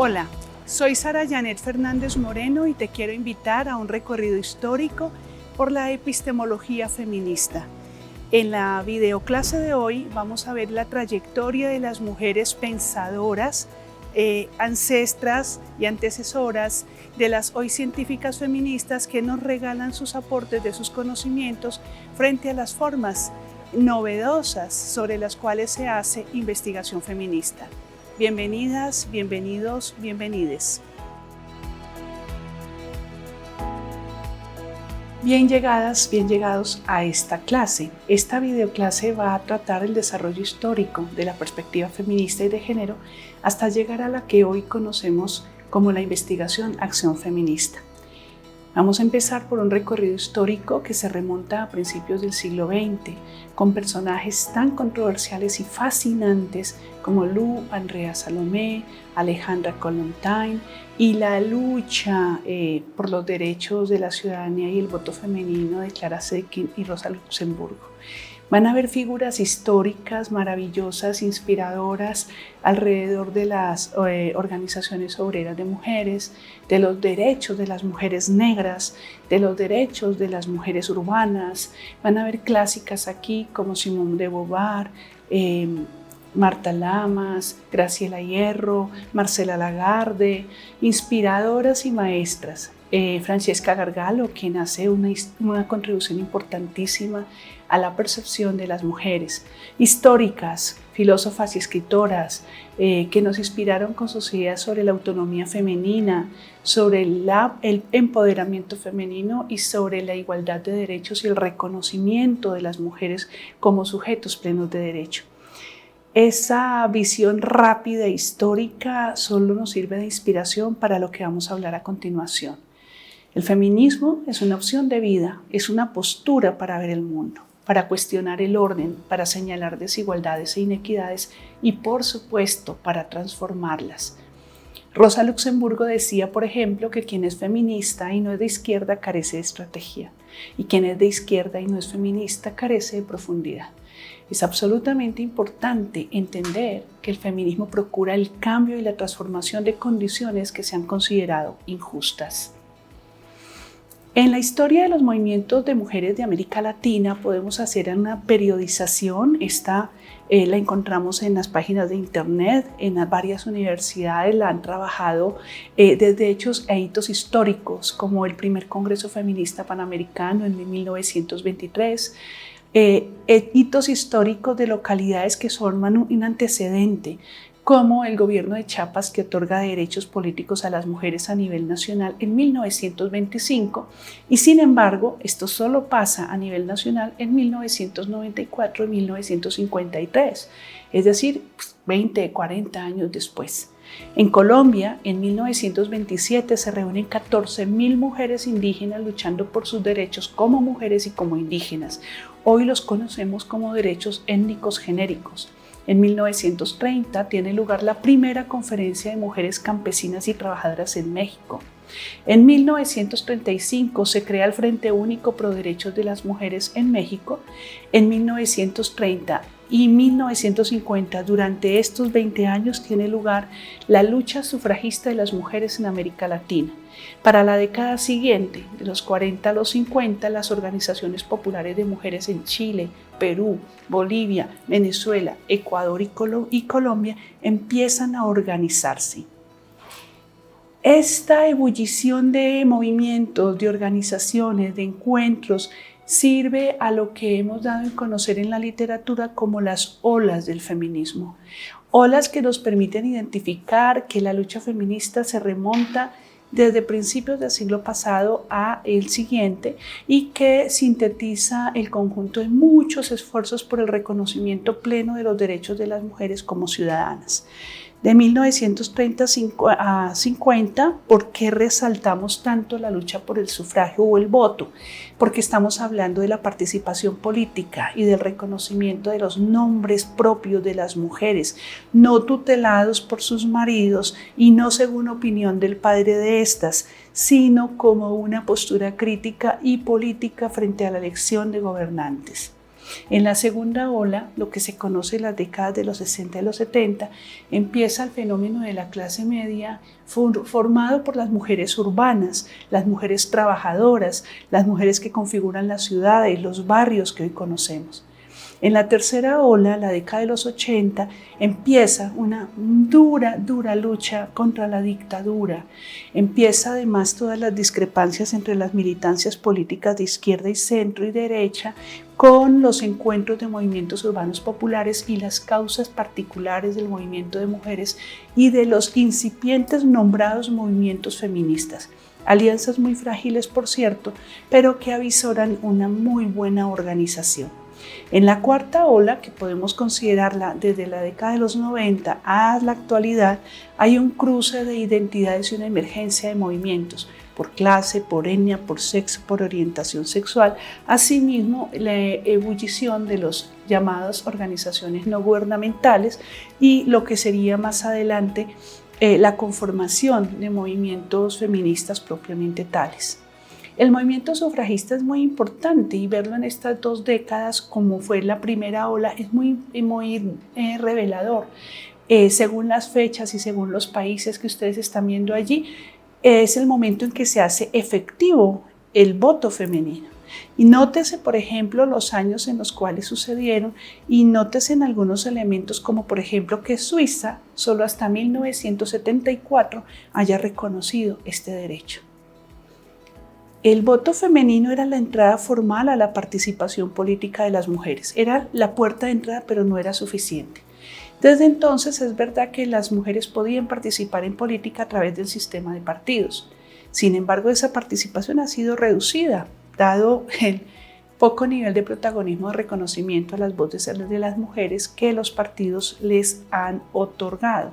Hola, soy Sara Janet Fernández Moreno y te quiero invitar a un recorrido histórico por la epistemología feminista. En la videoclase de hoy vamos a ver la trayectoria de las mujeres pensadoras, ancestras y antecesoras de las hoy científicas feministas que nos regalan sus aportes de sus conocimientos frente a las formas novedosas sobre las cuales se hace investigación feminista. Bienvenidas, bienvenidos, bienvenides. Bien llegadas, bien llegados a esta clase. Esta videoclase va a tratar el desarrollo histórico de la perspectiva feminista y de género hasta llegar a la que hoy conocemos como la investigación acción feminista. Vamos a empezar por un recorrido histórico que se remonta a principios del siglo XX, con personajes tan controversiales y fascinantes como Lou Andrea Salomé, Alejandra Kollontai y la lucha por los derechos de la ciudadanía y el voto femenino de Clara Zetkin y Rosa Luxemburgo. Van a haber figuras históricas maravillosas, inspiradoras alrededor de las organizaciones obreras de mujeres, de los derechos de las mujeres negras, de los derechos de las mujeres urbanas. Van a haber clásicas aquí como Simone de Beauvoir, Marta Lamas, Graciela Hierro, Marcela Lagarde, inspiradoras y maestras. Francesca Gargalo, quien hace una contribución importantísima a la percepción de las mujeres, históricas, filósofas y escritoras que nos inspiraron con sus ideas sobre la autonomía femenina, sobre el empoderamiento femenino y sobre la igualdad de derechos y el reconocimiento de las mujeres como sujetos plenos de derecho. Esa visión rápida e histórica solo nos sirve de inspiración para lo que vamos a hablar a continuación. El feminismo es una opción de vida, es una postura para ver el mundo, para cuestionar el orden, para señalar desigualdades e inequidades y, por supuesto, para transformarlas. Rosa Luxemburgo decía, por ejemplo, que quien es feminista y no es de izquierda carece de estrategia, y quien es de izquierda y no es feminista carece de profundidad. Es absolutamente importante entender que el feminismo procura el cambio y la transformación de condiciones que se han considerado injustas. En la historia de los movimientos de mujeres de América Latina podemos hacer una periodización. Esta la encontramos en las páginas de internet, en las varias universidades la han trabajado desde hechos e hitos históricos como el primer Congreso Feminista Panamericano en 1923, hitos históricos de localidades que forman un antecedente, como el gobierno de Chiapas que otorga derechos políticos a las mujeres a nivel nacional en 1925 y sin embargo esto solo pasa a nivel nacional en 1994 y 1953, es decir, 20, 40 años después. En Colombia, en 1927 se reúnen 14.000 mujeres indígenas luchando por sus derechos como mujeres y como indígenas. Hoy los conocemos como derechos étnicos genéricos. En 1930 tiene lugar la primera conferencia de mujeres campesinas y trabajadoras en México. En 1935 se crea el Frente Único Pro Derechos de las Mujeres en México. En 1930 y 1950, durante estos 20 años, tiene lugar la lucha sufragista de las mujeres en América Latina. Para la década siguiente, de los 40 a los 50, las organizaciones populares de mujeres en Chile, Perú, Bolivia, Venezuela, Ecuador y Colombia empiezan a organizarse. Esta ebullición de movimientos, de organizaciones, de encuentros, sirve a lo que hemos dado a conocer en la literatura como las olas del feminismo. Olas que nos permiten identificar que la lucha feminista se remonta desde principios del siglo pasado a el siguiente y que sintetiza el conjunto de muchos esfuerzos por el reconocimiento pleno de los derechos de las mujeres como ciudadanas. De 1930 a 50, ¿por qué resaltamos tanto la lucha por el sufragio o el voto? Porque estamos hablando de la participación política y del reconocimiento de los nombres propios de las mujeres, no tutelados por sus maridos y no según opinión del padre de estas, sino como una postura crítica y política frente a la elección de gobernantes. En la segunda ola, lo que se conoce en las décadas de los 60 y los 70, empieza el fenómeno de la clase media formado por las mujeres urbanas, las mujeres trabajadoras, las mujeres que configuran las ciudades, los barrios que hoy conocemos. En la tercera ola, la década de los 80, empieza una dura lucha contra la dictadura. Empieza además todas las discrepancias entre las militancias políticas de izquierda y centro y derecha con los encuentros de movimientos urbanos populares y las causas particulares del movimiento de mujeres y de los incipientes nombrados movimientos feministas. Alianzas muy frágiles, por cierto, pero que avisoran una muy buena organización. En la cuarta ola, que podemos considerarla desde la década de los 90 a la actualidad, hay un cruce de identidades y una emergencia de movimientos por clase, por etnia, por sexo, por orientación sexual. Asimismo, la ebullición de los llamadas organizaciones no gubernamentales y lo que sería más adelante la conformación de movimientos feministas propiamente tales. El movimiento sufragista es muy importante y verlo en estas 2 décadas como fue la primera ola es muy revelador. Según las fechas y según los países que ustedes están viendo allí, es el momento en que se hace efectivo el voto femenino. Y nótese, por ejemplo, los años en los cuales sucedieron y nótese en algunos elementos como, por ejemplo, que Suiza solo hasta 1974 haya reconocido este derecho. El voto femenino era la entrada formal a la participación política de las mujeres. Era la puerta de entrada, pero no era suficiente. Desde entonces es verdad que las mujeres podían participar en política a través del sistema de partidos. Sin embargo, esa participación ha sido reducida, dado el poco nivel de protagonismo de reconocimiento a las voces de las mujeres que los partidos les han otorgado.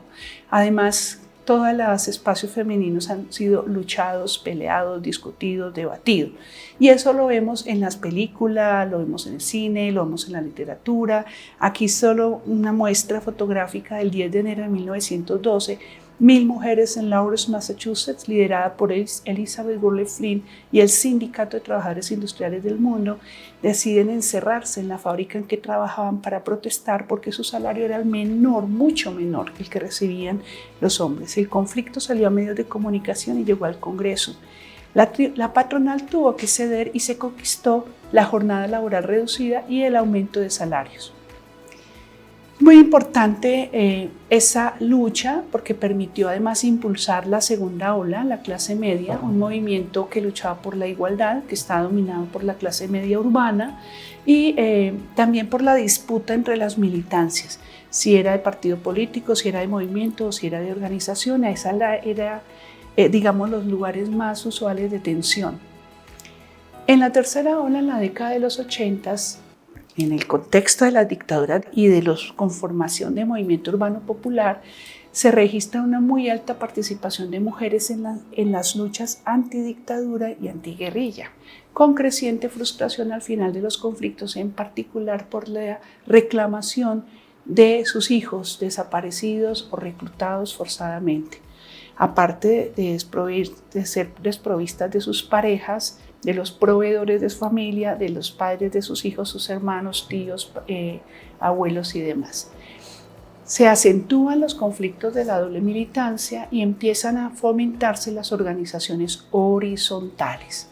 Además, todos los espacios femeninos han sido luchados, peleados, discutidos, debatidos. Y eso lo vemos en las películas, lo vemos en el cine, lo vemos en la literatura. Aquí solo una muestra fotográfica del 10 de enero de 1912. 1000 mujeres en Lawrence, Massachusetts, liderada por Elizabeth Gurley Flynn y el Sindicato de Trabajadores Industriales del Mundo, deciden encerrarse en la fábrica en que trabajaban para protestar porque su salario era menor, mucho menor que el que recibían los hombres. El conflicto salió a medios de comunicación y llegó al Congreso. La patronal tuvo que ceder y se conquistó la jornada laboral reducida y el aumento de salarios. Muy importante esa lucha porque permitió además impulsar la segunda ola, la clase media, un movimiento que luchaba por la igualdad, que está dominado por la clase media urbana y también por la disputa entre las militancias, si era de partido político, si era de movimiento o si era de organización. Esa era, digamos, los lugares más usuales de tensión. En la tercera ola, en la década de los 80s, en el contexto de la dictadura y de la conformación de movimiento urbano popular, se registra una muy alta participación de mujeres en las luchas antidictadura y antiguerrilla, con creciente frustración al final de los conflictos, en particular por la reclamación de sus hijos desaparecidos o reclutados forzadamente. Aparte de ser desprovistas de sus parejas, de los proveedores de su familia, de los padres de sus hijos, sus hermanos, tíos, abuelos y demás. Se acentúan los conflictos de la doble militancia y empiezan a fomentarse las organizaciones horizontales.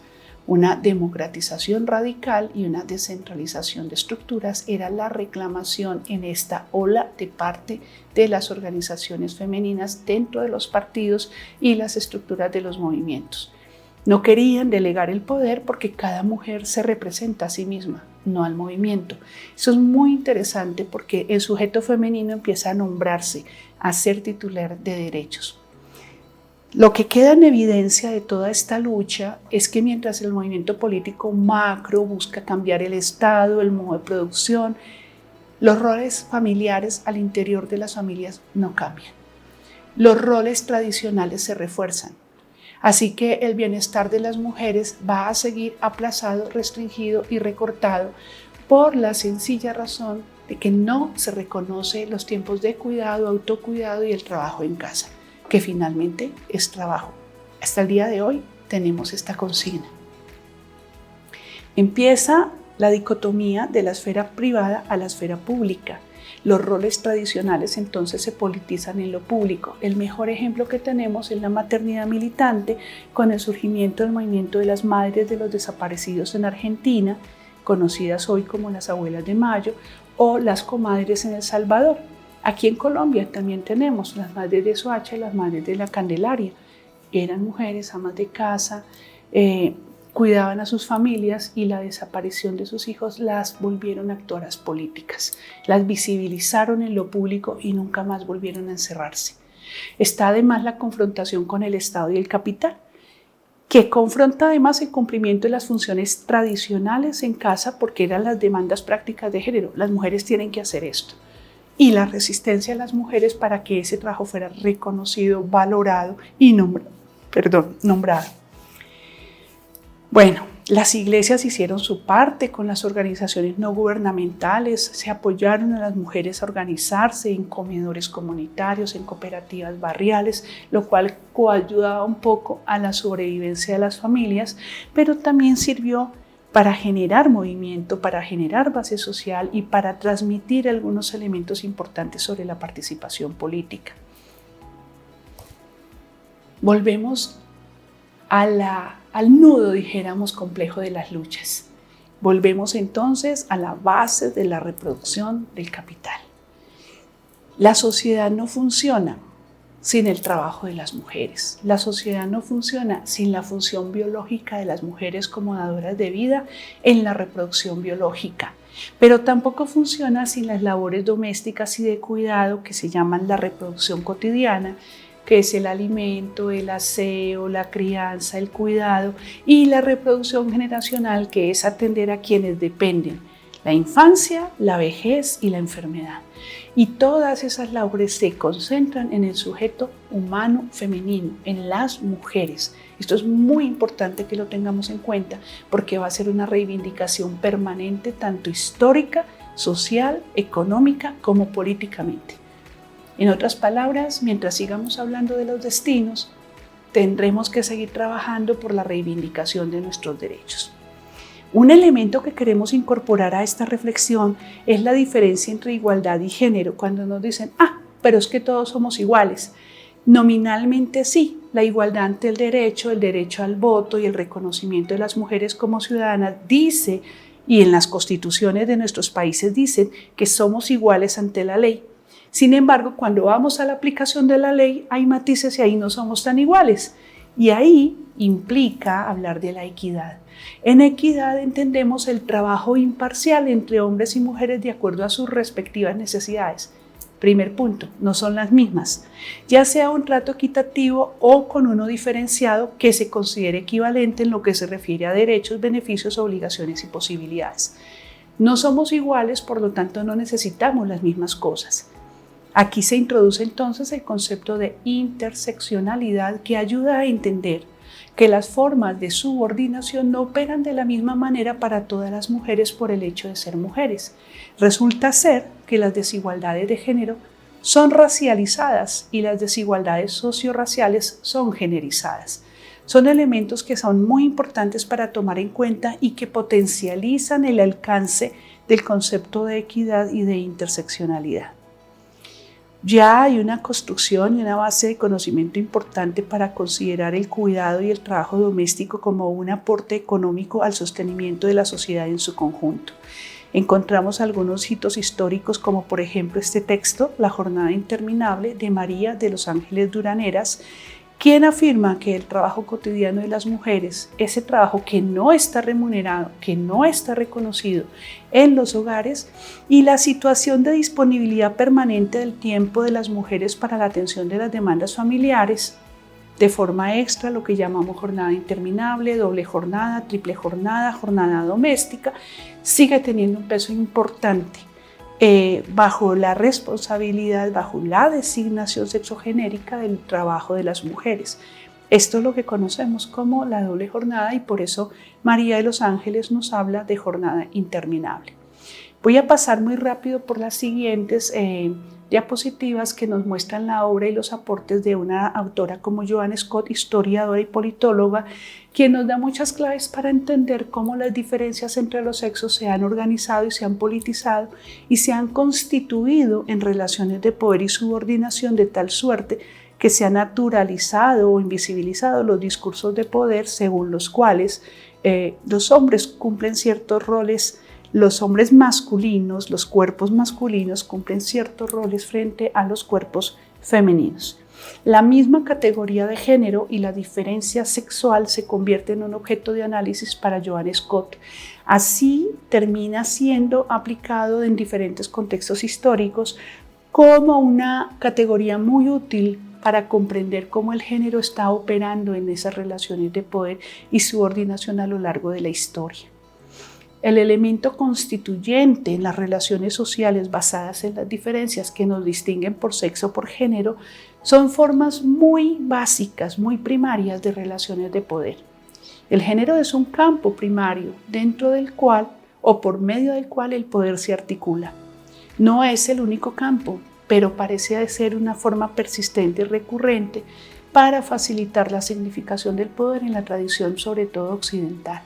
Una democratización radical y una descentralización de estructuras era la reclamación en esta ola de parte de las organizaciones femeninas dentro de los partidos y las estructuras de los movimientos. No querían delegar el poder porque cada mujer se representa a sí misma, no al movimiento. Eso es muy interesante porque el sujeto femenino empieza a nombrarse, a ser titular de derechos. Lo que queda en evidencia de toda esta lucha es que mientras el movimiento político macro busca cambiar el Estado, el modo de producción, los roles familiares al interior de las familias no cambian. Los roles tradicionales se refuerzan. Así que el bienestar de las mujeres va a seguir aplazado, restringido y recortado por la sencilla razón de que no se reconoce los tiempos de cuidado, autocuidado y el trabajo en casa, que finalmente es trabajo. Hasta el día de hoy tenemos esta consigna. Empieza la dicotomía de la esfera privada a la esfera pública. Los roles tradicionales entonces se politizan en lo público. El mejor ejemplo que tenemos es la maternidad militante, con el surgimiento del movimiento de las madres de los desaparecidos en Argentina, conocidas hoy como las abuelas de Mayo, o las comadres en El Salvador. Aquí en Colombia también tenemos las madres de Soacha y las madres de la Candelaria. Eran mujeres, amas de casa, cuidaban a sus familias, y la desaparición de sus hijos las volvieron actoras políticas, las visibilizaron en lo público y nunca más volvieron a encerrarse. Está además la confrontación con el Estado y el capital, que confronta además el cumplimiento de las funciones tradicionales en casa, porque eran las demandas prácticas de género. Las mujeres tienen que hacer esto. Y la resistencia de las mujeres para que ese trabajo fuera reconocido, valorado y nombrado. Bueno, las iglesias hicieron su parte con las organizaciones no gubernamentales, se apoyaron a las mujeres a organizarse en comedores comunitarios, en cooperativas barriales, lo cual coayudaba un poco a la sobrevivencia de las familias, pero también sirvió para generar movimiento, para generar base social y para transmitir algunos elementos importantes sobre la participación política. Volvemos al nudo, dijéramos, complejo de las luchas. Volvemos entonces a la base de la reproducción del capital. La sociedad no funciona sin el trabajo de las mujeres. La sociedad no funciona sin la función biológica de las mujeres como dadoras de vida en la reproducción biológica. Pero tampoco funciona sin las labores domésticas y de cuidado que se llaman la reproducción cotidiana, que es el alimento, el aseo, la crianza, el cuidado, y la reproducción generacional, que es atender a quienes dependen, la infancia, la vejez y la enfermedad. Y todas esas labores se concentran en el sujeto humano femenino, en las mujeres. Esto es muy importante que lo tengamos en cuenta, porque va a ser una reivindicación permanente, tanto histórica, social, económica como políticamente. En otras palabras, mientras sigamos hablando de los destinos, tendremos que seguir trabajando por la reivindicación de nuestros derechos. Un elemento que queremos incorporar a esta reflexión es la diferencia entre igualdad y género. Cuando nos dicen, pero es que todos somos iguales. Nominalmente sí, la igualdad ante el derecho al voto y el reconocimiento de las mujeres como ciudadanas dice, y en las constituciones de nuestros países dicen, que somos iguales ante la ley. Sin embargo, cuando vamos a la aplicación de la ley, hay matices y ahí no somos tan iguales. Y ahí implica hablar de la equidad. En equidad entendemos el trabajo imparcial entre hombres y mujeres de acuerdo a sus respectivas necesidades. Primer punto, no son las mismas, ya sea un trato equitativo o con uno diferenciado que se considere equivalente en lo que se refiere a derechos, beneficios, obligaciones y posibilidades. No somos iguales, por lo tanto no necesitamos las mismas cosas. Aquí se introduce entonces el concepto de interseccionalidad, que ayuda a entender que las formas de subordinación no operan de la misma manera para todas las mujeres por el hecho de ser mujeres. Resulta ser que las desigualdades de género son racializadas y las desigualdades sociorraciales son generizadas. Son elementos que son muy importantes para tomar en cuenta y que potencializan el alcance del concepto de equidad y de interseccionalidad. Ya hay una construcción y una base de conocimiento importante para considerar el cuidado y el trabajo doméstico como un aporte económico al sostenimiento de la sociedad en su conjunto. Encontramos algunos hitos históricos, como por ejemplo este texto, La jornada interminable, de María de los Ángeles Duraneras, quien afirma que el trabajo cotidiano de las mujeres, ese trabajo que no está remunerado, que no está reconocido en los hogares, y la situación de disponibilidad permanente del tiempo de las mujeres para la atención de las demandas familiares, de forma extra, lo que llamamos jornada interminable, doble jornada, triple jornada, jornada doméstica, sigue teniendo un peso importante bajo la responsabilidad, bajo la designación sexogenérica del trabajo de las mujeres. Esto es lo que conocemos como la doble jornada, y por eso María de los Ángeles nos habla de jornada interminable. Voy a pasar muy rápido por las siguientes diapositivas que nos muestran la obra y los aportes de una autora como Joan Scott, historiadora y politóloga, quien nos da muchas claves para entender cómo las diferencias entre los sexos se han organizado y se han politizado y se han constituido en relaciones de poder y subordinación de tal suerte que se han naturalizado o invisibilizado los discursos de poder según los cuales los hombres cumplen ciertos roles. Los hombres masculinos, los cuerpos masculinos cumplen ciertos roles frente a los cuerpos femeninos. La misma categoría de género y la diferencia sexual se convierte en un objeto de análisis para Joan Scott. Así termina siendo aplicado en diferentes contextos históricos como una categoría muy útil para comprender cómo el género está operando en esas relaciones de poder y subordinación a lo largo de la historia. El elemento constituyente en las relaciones sociales basadas en las diferencias que nos distinguen por sexo o por género son formas muy básicas, muy primarias de relaciones de poder. El género es un campo primario dentro del cual o por medio del cual el poder se articula. No es el único campo, pero parece ser una forma persistente y recurrente para facilitar la significación del poder en la tradición, sobre todo occidental.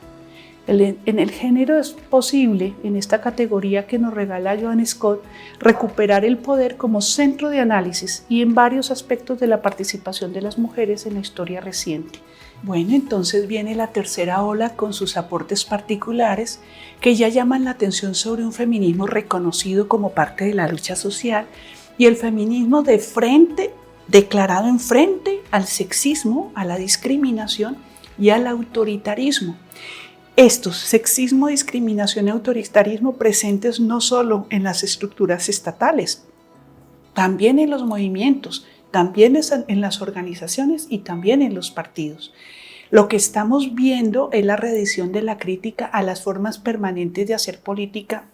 En el género es posible, en esta categoría que nos regala Joan Scott, recuperar el poder como centro de análisis y en varios aspectos de la participación de las mujeres en la historia reciente. Bueno, entonces viene la tercera ola con sus aportes particulares que ya llaman la atención sobre un feminismo reconocido como parte de la lucha social y el feminismo de frente, declarado en frente al sexismo, a la discriminación y al autoritarismo. Estos, sexismo, discriminación y autoritarismo, presentes no solo en las estructuras estatales, también en los movimientos, también en las organizaciones y también en los partidos. Lo que estamos viendo es la reedición de la crítica a las formas permanentes de hacer política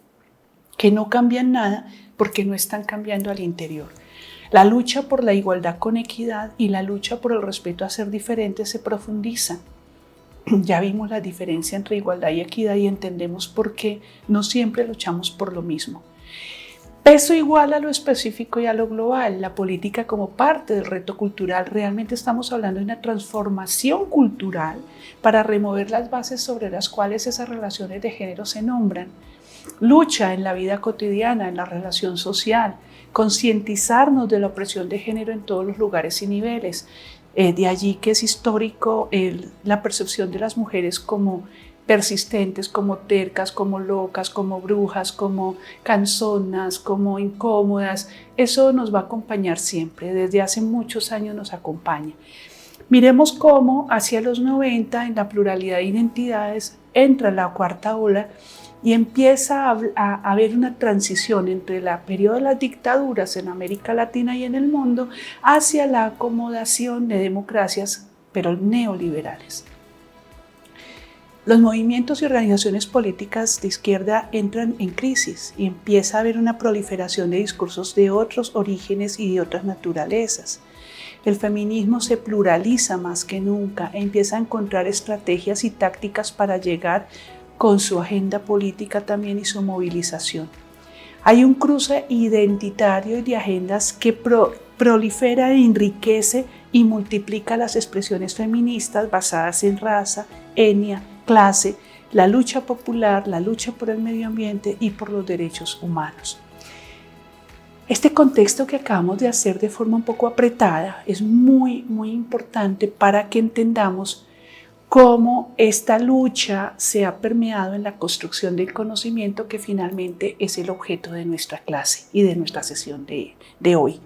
que no cambian nada porque no están cambiando al interior. La lucha por la igualdad con equidad y la lucha por el respeto a ser diferentes se profundizan. Ya vimos la diferencia entre igualdad y equidad y entendemos por qué no siempre luchamos por lo mismo. Peso igual a lo específico y a lo global. La política como parte del reto cultural. Realmente estamos hablando de una transformación cultural para remover las bases sobre las cuales esas relaciones de género se nombran. Lucha en la vida cotidiana, en la relación social. Concientizarnos de la opresión de género en todos los lugares y niveles. De allí que es histórico la percepción de las mujeres como persistentes, como tercas, como locas, como brujas, como canzonas, como incómodas. Eso nos va a acompañar siempre, desde hace muchos años nos acompaña. Miremos cómo hacia los 90, en la pluralidad de identidades, entra la cuarta ola y empieza a haber una transición entre el periodo de las dictaduras en América Latina y en el mundo hacia la acomodación de democracias, pero neoliberales. Los movimientos y organizaciones políticas de izquierda entran en crisis y empieza a haber una proliferación de discursos de otros orígenes y de otras naturalezas. El feminismo se pluraliza más que nunca e empieza a encontrar estrategias y tácticas para llegar con su agenda política también y su movilización. Hay un cruce identitario y de agendas que prolifera e enriquece y multiplica las expresiones feministas basadas en raza, etnia, clase, la lucha popular, la lucha por el medio ambiente y por los derechos humanos. Este contexto que acabamos de hacer de forma un poco apretada es muy importante para que entendamos cómo esta lucha se ha permeado en la construcción del conocimiento que finalmente es el objeto de nuestra clase y de nuestra sesión de hoy.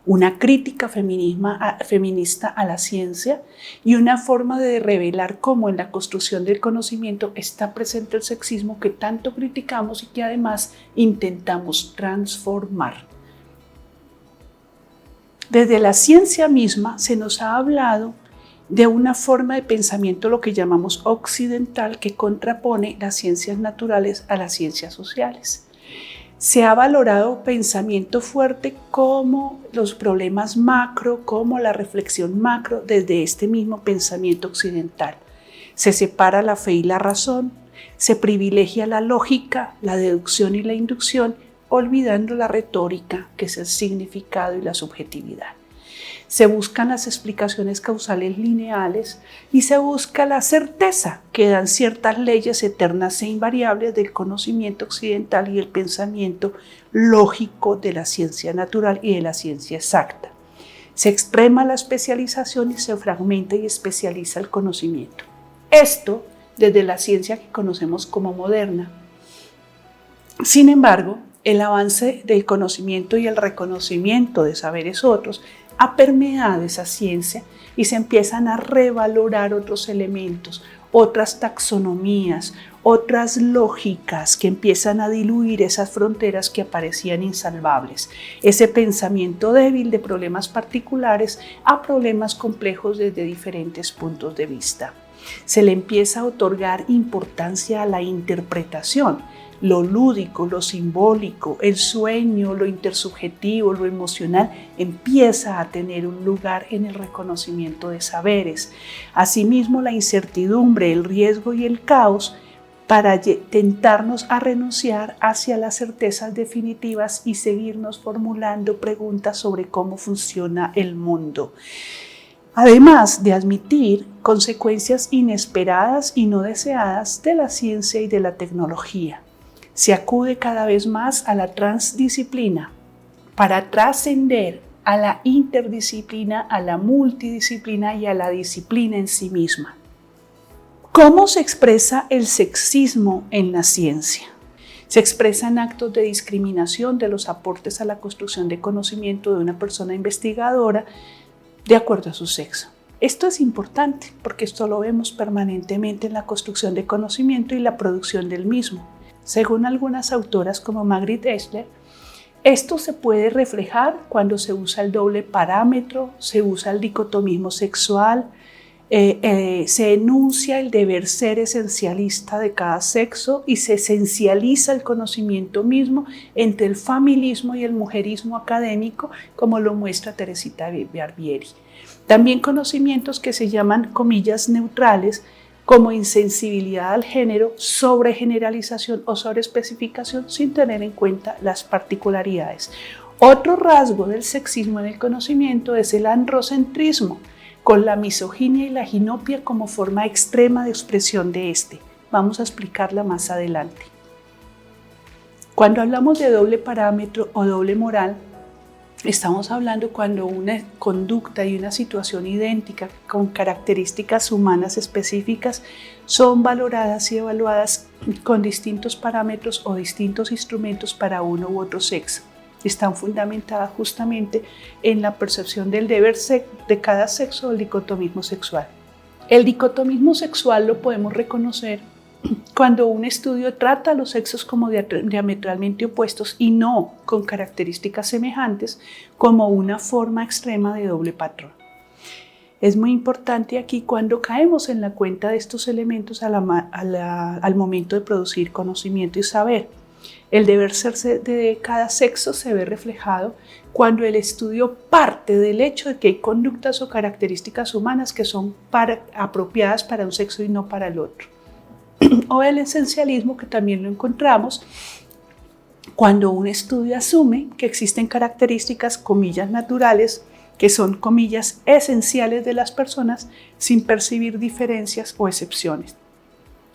Una crítica feminista a la ciencia y una forma de revelar cómo en la construcción del conocimiento está presente el sexismo que tanto criticamos y que además intentamos transformar. Desde la ciencia misma se nos ha hablado de una forma de pensamiento, lo que llamamos occidental, que contrapone las ciencias naturales a las ciencias sociales. Se ha valorado pensamiento fuerte como los problemas macro, como la reflexión macro desde este mismo pensamiento occidental. Se separa la fe y la razón, Se privilegia la lógica, la deducción y la inducción, olvidando la retórica, que es el significado y la subjetividad. Se buscan las explicaciones causales lineales y se busca la certeza que dan ciertas leyes eternas e invariables del conocimiento occidental y el pensamiento lógico de la ciencia natural y de la ciencia exacta. Se extrema la especialización y se fragmenta y especializa el conocimiento. Esto desde la ciencia que conocemos como moderna. Sin embargo, el avance del conocimiento y el reconocimiento de saberes otros ha permeado esa ciencia y se empiezan a revalorar otros elementos, otras taxonomías, otras lógicas que empiezan a diluir esas fronteras que aparecían insalvables. Ese pensamiento débil de problemas particulares a problemas complejos desde diferentes puntos de vista. Se le empieza a otorgar importancia a la interpretación, lo lúdico, lo simbólico, el sueño, lo intersubjetivo, lo emocional, empieza a tener un lugar en el reconocimiento de saberes. Asimismo, la incertidumbre, el riesgo y el caos para tentarnos a renunciar hacia las certezas definitivas y seguirnos formulando preguntas sobre cómo funciona el mundo. Además de admitir consecuencias inesperadas y no deseadas de la ciencia y de la tecnología. Se acude cada vez más a la transdisciplina para trascender a la interdisciplina, a la multidisciplina y a la disciplina en sí misma. ¿Cómo se expresa el sexismo en la ciencia? Se expresa en actos de discriminación de los aportes a la construcción de conocimiento de una persona investigadora de acuerdo a su sexo. Esto es importante porque esto lo vemos permanentemente en la construcción de conocimiento y la producción del mismo. Según algunas autoras como Margrit Esler, esto se puede reflejar cuando se usa el doble parámetro, se usa el dicotomismo sexual, se enuncia el deber ser esencialista de cada sexo y se esencializa el conocimiento mismo entre el feminismo y el mujerismo académico, como lo muestra Teresita Barbieri. También conocimientos que se llaman comillas neutrales, como insensibilidad al género, sobregeneralización o sobreespecificación sin tener en cuenta las particularidades. Otro rasgo del sexismo en el conocimiento es el androcentrismo, con la misoginia y la ginopia como forma extrema de expresión de este. Vamos a explicarla más adelante. Cuando hablamos de doble parámetro o doble moral, estamos hablando cuando una conducta y una situación idéntica con características humanas específicas son valoradas y evaluadas con distintos parámetros o distintos instrumentos para uno u otro sexo. Están fundamentadas justamente en la percepción del deber ser de cada sexo o el dicotomismo sexual. El dicotomismo sexual lo podemos reconocer cuando un estudio trata a los sexos como diametralmente opuestos y no con características semejantes como una forma extrema de doble patrón. Es muy importante aquí cuando caemos en la cuenta de estos elementos al momento de producir conocimiento y saber. El deber ser de cada sexo se ve reflejado cuando el estudio parte del hecho de que hay conductas o características humanas que son apropiadas para un sexo y no para el otro. O el esencialismo, que también lo encontramos cuando un estudio asume que existen características, comillas, naturales, que son, comillas, esenciales de las personas sin percibir diferencias o excepciones.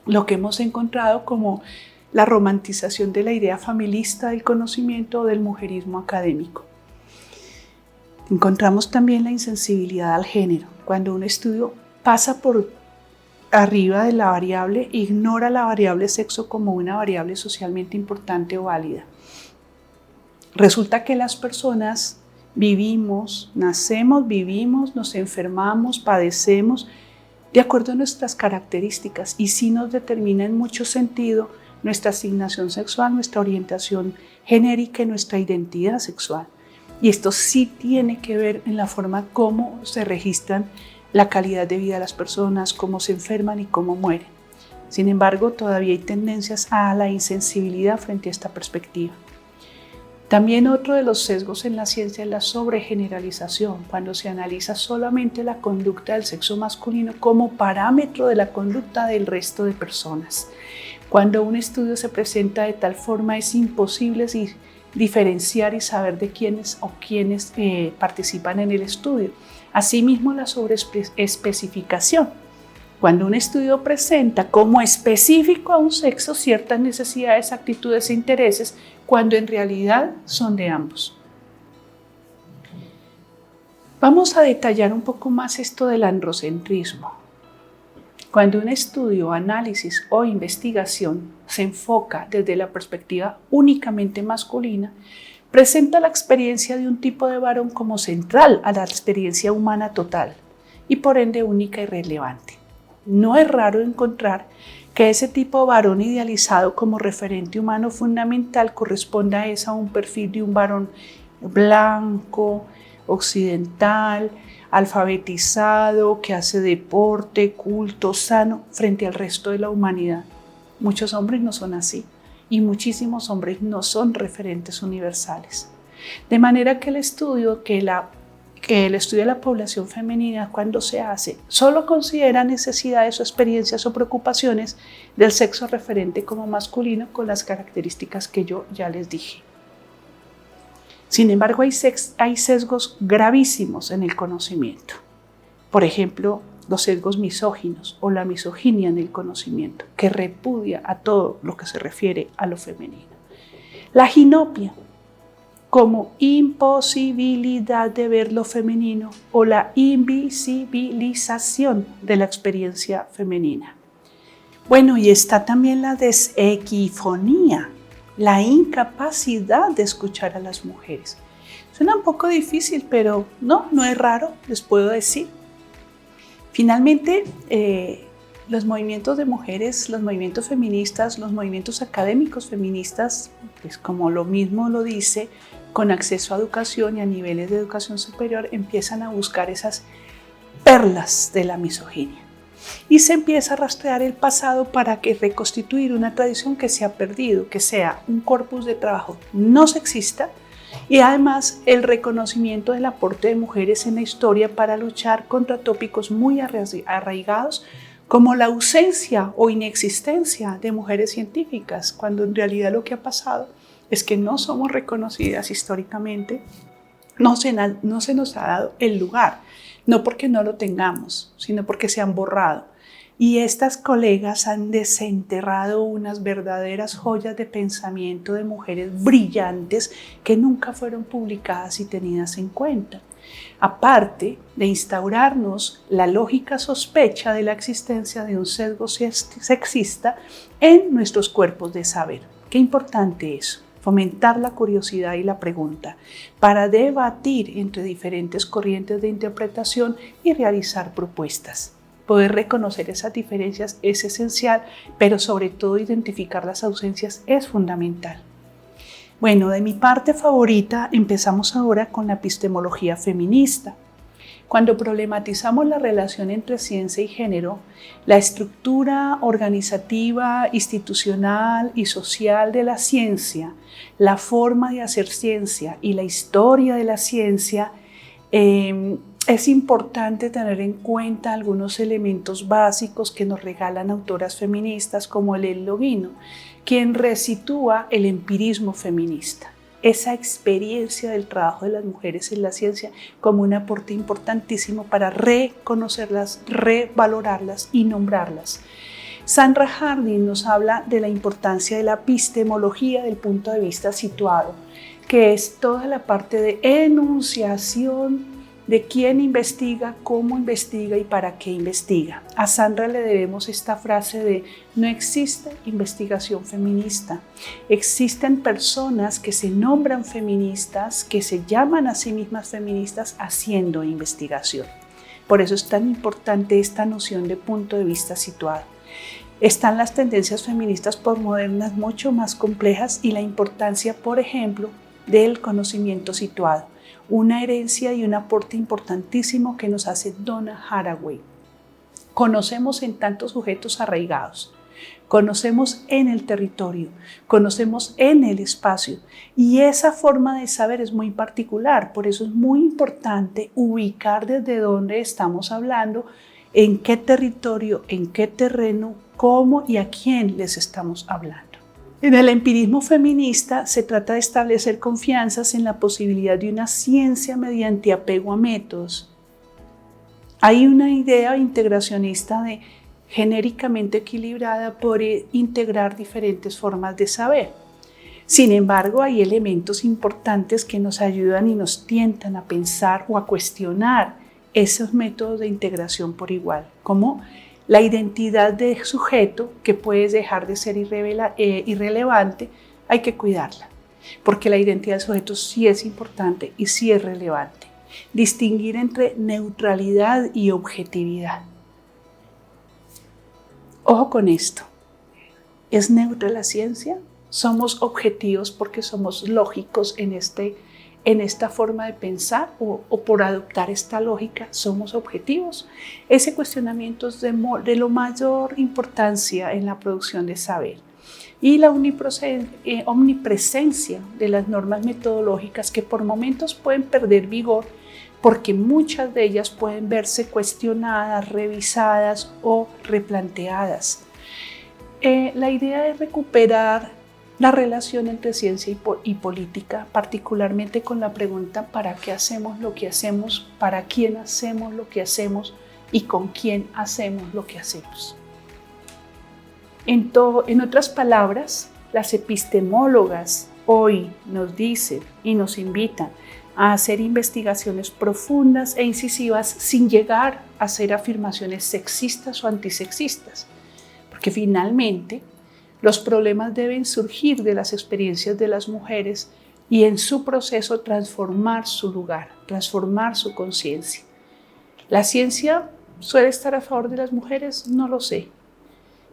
Lo que hemos encontrado como la romantización de la idea familista del conocimiento o del mujerismo académico. Encontramos también la insensibilidad al género, cuando un estudio pasa por arriba de la variable, ignora la variable sexo como una variable socialmente importante o válida. Resulta que las personas nacemos, vivimos, nos enfermamos, padecemos de acuerdo a nuestras características y sí nos determina en mucho sentido nuestra asignación sexual, nuestra orientación genérica y nuestra identidad sexual. Y esto sí tiene que ver en la forma como se registran la calidad de vida de las personas, cómo se enferman y cómo mueren. Sin embargo, todavía hay tendencias a la insensibilidad frente a esta perspectiva. También otro de los sesgos en la ciencia es la sobregeneralización, cuando se analiza solamente la conducta del sexo masculino como parámetro de la conducta del resto de personas. Cuando un estudio se presenta de tal forma es imposible diferenciar y saber de quiénes participan en el estudio. Asimismo, la sobreespecificación. Cuando un estudio presenta como específico a un sexo ciertas necesidades, actitudes e intereses, cuando en realidad son de ambos. Vamos a detallar un poco más esto del androcentrismo. Cuando un estudio, análisis o investigación se enfoca desde la perspectiva únicamente masculina, presenta la experiencia de un tipo de varón como central a la experiencia humana total y por ende única y relevante. No es raro encontrar que ese tipo de varón idealizado como referente humano fundamental corresponda a un perfil de un varón blanco, occidental, alfabetizado, que hace deporte, culto, sano, frente al resto de la humanidad. Muchos hombres no son así y muchísimos hombres no son referentes universales. De manera que el estudio de la población femenina, cuando se hace, solo considera necesidades o experiencias o preocupaciones del sexo referente como masculino con las características que yo ya les dije. Sin embargo, hay sesgos gravísimos en el conocimiento. Por ejemplo, los sesgos misóginos o la misoginia en el conocimiento, que repudia a todo lo que se refiere a lo femenino. La ginopia, como imposibilidad de ver lo femenino o la invisibilización de la experiencia femenina. Bueno, y está también la desequifonía, la incapacidad de escuchar a las mujeres. Suena un poco difícil, pero no es raro, les puedo decir. Finalmente, los movimientos de mujeres, los movimientos feministas, los movimientos académicos feministas, pues como lo mismo lo dice, con acceso a educación y a niveles de educación superior, empiezan a buscar esas perlas de la misoginia. Y se empieza a rastrear el pasado para reconstituir una tradición que se ha perdido, que sea un corpus de trabajo no sexista y además el reconocimiento del aporte de mujeres en la historia para luchar contra tópicos muy arraigados como la ausencia o inexistencia de mujeres científicas, cuando en realidad lo que ha pasado es que no somos reconocidas históricamente, no se nos ha dado el lugar. No porque no lo tengamos, sino porque se han borrado. Y estas colegas han desenterrado unas verdaderas joyas de pensamiento de mujeres brillantes que nunca fueron publicadas y tenidas en cuenta. Aparte de instaurarnos la lógica sospecha de la existencia de un sesgo sexista en nuestros cuerpos de saber. Qué importante eso. Fomentar la curiosidad y la pregunta para debatir entre diferentes corrientes de interpretación y realizar propuestas. Poder reconocer esas diferencias es esencial, pero sobre todo identificar las ausencias es fundamental. Bueno, de mi parte favorita empezamos ahora con la epistemología feminista. Cuando problematizamos la relación entre ciencia y género, la estructura organizativa, institucional y social de la ciencia, la forma de hacer ciencia y la historia de la ciencia, es importante tener en cuenta algunos elementos básicos que nos regalan autoras feministas como Hélène Lobino, quien resitúa el empirismo feminista. Esa experiencia del trabajo de las mujeres en la ciencia como un aporte importantísimo para reconocerlas, revalorarlas y nombrarlas. Sandra Harding nos habla de la importancia de la epistemología del punto de vista situado, que es toda la parte de enunciación de quién investiga, cómo investiga y para qué investiga. A Sandra le debemos esta frase de no existe investigación feminista. Existen personas que se nombran feministas, que se llaman a sí mismas feministas haciendo investigación. Por eso es tan importante esta noción de punto de vista situado. Están las tendencias feministas postmodernas mucho más complejas y la importancia, por ejemplo, del conocimiento situado. Una herencia y un aporte importantísimo que nos hace Donna Haraway. Conocemos en tantos sujetos arraigados, conocemos en el territorio, conocemos en el espacio y esa forma de saber es muy particular, por eso es muy importante ubicar desde dónde estamos hablando en qué territorio, en qué terreno, cómo y a quién les estamos hablando. En el empirismo feminista se trata de establecer confianzas en la posibilidad de una ciencia mediante apego a métodos. Hay una idea integracionista de genéricamente equilibrada por integrar diferentes formas de saber. Sin embargo, hay elementos importantes que nos ayudan y nos tientan a pensar o a cuestionar esos métodos de integración por igual, como la identidad de sujeto, que puede dejar de ser irrelevante, hay que cuidarla, porque la identidad del sujeto sí es importante y sí es relevante. Distinguir entre neutralidad y objetividad. Ojo con esto, ¿es neutra la ciencia? ¿Somos objetivos porque somos lógicos en esta forma de pensar o por adoptar esta lógica somos objetivos? Ese cuestionamiento es de lo mayor importancia en la producción de saber. Y la omnipresencia de las normas metodológicas que por momentos pueden perder vigor porque muchas de ellas pueden verse cuestionadas, revisadas o replanteadas. La idea es recuperar la relación entre ciencia y política, particularmente con la pregunta ¿para qué hacemos lo que hacemos? ¿Para quién hacemos lo que hacemos? ¿Y con quién hacemos lo que hacemos? En otras palabras, las epistemólogas hoy nos dicen y nos invitan a hacer investigaciones profundas e incisivas sin llegar a hacer afirmaciones sexistas o antisexistas, porque finalmente los problemas deben surgir de las experiencias de las mujeres y en su proceso transformar su lugar, transformar su conciencia. ¿La ciencia suele estar a favor de las mujeres? No lo sé.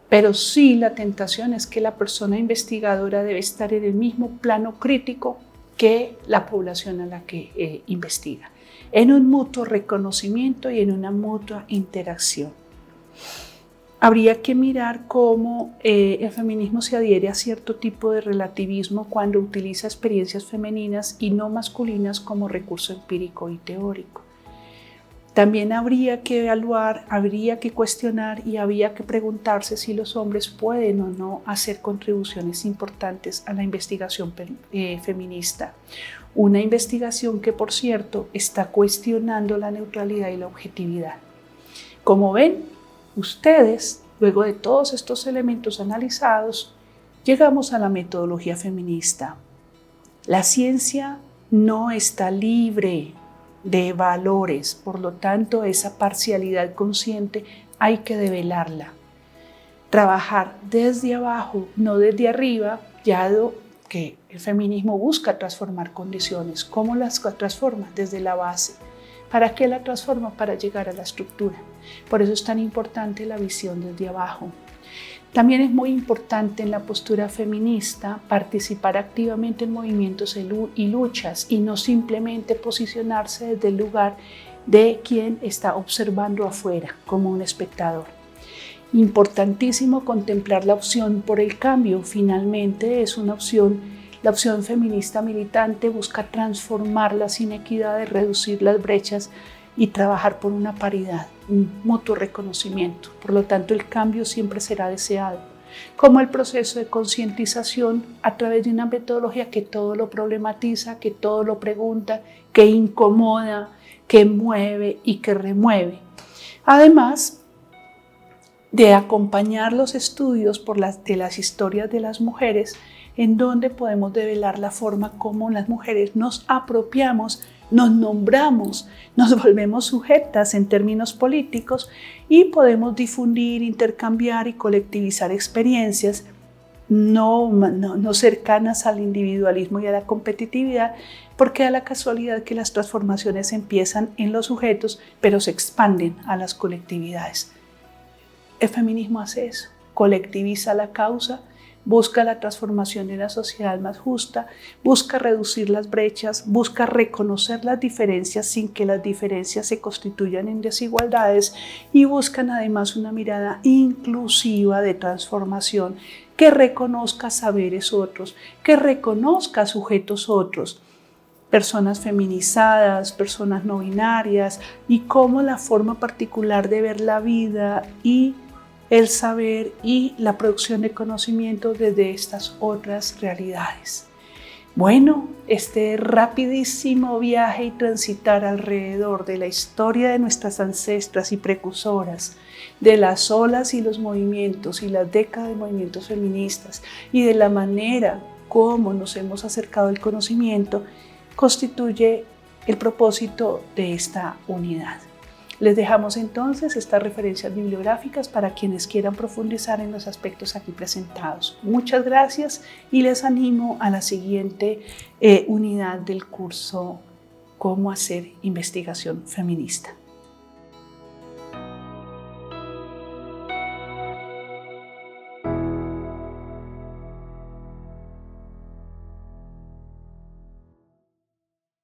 Pero sí la tentación es que la persona investigadora debe estar en el mismo plano crítico que la población a la que investiga, en un mutuo reconocimiento y en una mutua interacción. Habría que mirar cómo el feminismo se adhiere a cierto tipo de relativismo cuando utiliza experiencias femeninas y no masculinas como recurso empírico y teórico. También habría que evaluar, habría que cuestionar y habría que preguntarse si los hombres pueden o no hacer contribuciones importantes a la investigación feminista. Una investigación que, por cierto, está cuestionando la neutralidad y la objetividad. Como ven, ustedes, luego de todos estos elementos analizados, llegamos a la metodología feminista. La ciencia no está libre de valores, por lo tanto esa parcialidad consciente hay que develarla. Trabajar desde abajo, no desde arriba, dado que el feminismo busca transformar condiciones. ¿Cómo las transforma? Desde la base. ¿Para qué la transforma? Para llegar a la estructura. Por eso es tan importante la visión desde abajo. También es muy importante en la postura feminista participar activamente en movimientos y luchas y no simplemente posicionarse desde el lugar de quien está observando afuera como un espectador. Importantísimo contemplar la opción por el cambio. Finalmente es una opción, la opción feminista militante busca transformar las inequidades, reducir las brechas y trabajar por una paridad, un mutuo reconocimiento. Por lo tanto, el cambio siempre será deseado, como el proceso de concientización a través de una metodología que todo lo problematiza, que todo lo pregunta, que incomoda, que mueve y que remueve. Además de acompañar los estudios de las historias de las mujeres, en donde podemos develar la forma como las mujeres nos apropiamos, nos nombramos, nos volvemos sujetas en términos políticos y podemos difundir, intercambiar y colectivizar experiencias no cercanas al individualismo y a la competitividad, porque da la casualidad que las transformaciones empiezan en los sujetos, pero se expanden a las colectividades. El feminismo hace eso, colectiviza la causa, busca la transformación de una sociedad más justa, busca reducir las brechas, busca reconocer las diferencias sin que las diferencias se constituyan en desigualdades y buscan además una mirada inclusiva de transformación que reconozca saberes otros, que reconozca sujetos otros. personas feminizadas, personas no binarias, y cómo la forma particular de ver la vida y el saber y la producción de conocimiento desde estas otras realidades. Bueno, este rapidísimo viaje y transitar alrededor de la historia de nuestras ancestras y precursoras, de las olas y los movimientos y las décadas de movimientos feministas y de la manera como nos hemos acercado al conocimiento, constituye el propósito de esta unidad. Les dejamos entonces estas referencias bibliográficas para quienes quieran profundizar en los aspectos aquí presentados. Muchas gracias y les animo a la siguiente unidad del curso Cómo hacer investigación feminista.